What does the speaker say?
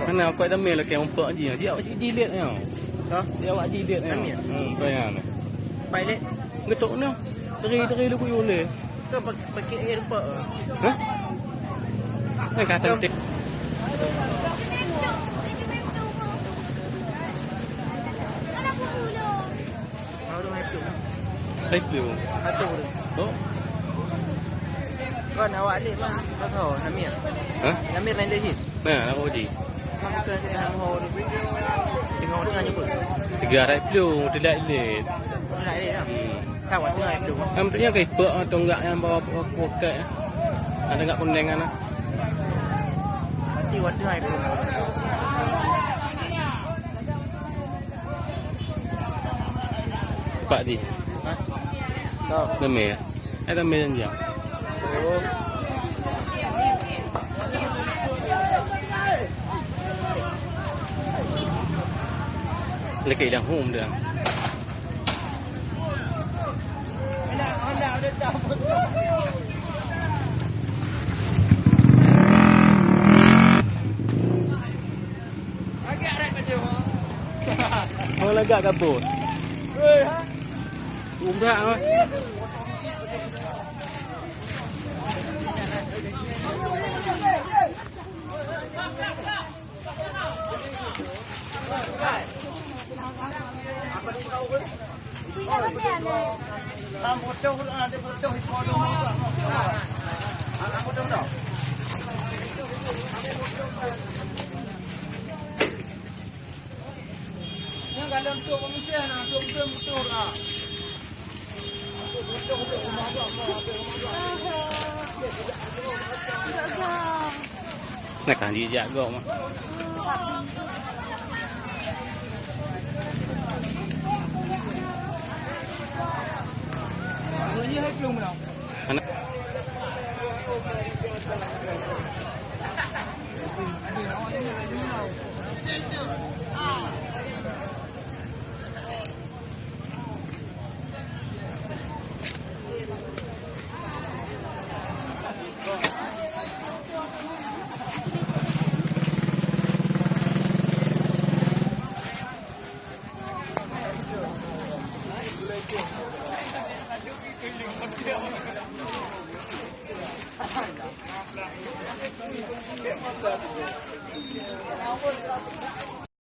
Mana aku ada mail lagi umpuk je. Dia awak delete ni. Dah. Dia awak delete ni. Bayar ni. Pilot. Getok ni. Teri lu ku yole. Tu pakai air apa? Hah? Ni kata tik. Itu. Satu. Oh. Kan awak adik mah. Tak tahu Namir. Hah? Namir lain dia sini. Nah, aku di. Bukan kita mau tengok dengan apa? 300 plu delete delete. Nak dia dah. Tahu tengah itu. Ambilnya kayak bek atau enggak yang bawa poket. Ada enggak kuning kan? Nanti waktu tengah itu. Pak di. Tahu. Demi. Ada mail je. Oh. Lekik dah home dah. Mau lagak kabut. Umrah ah. Bodoh ada bodoh bodoh. Anak bodoh dah. Yang dalam tu manusia nak betul lah. Nak kan dia jaga mah. Ini hai belum dah. Anak.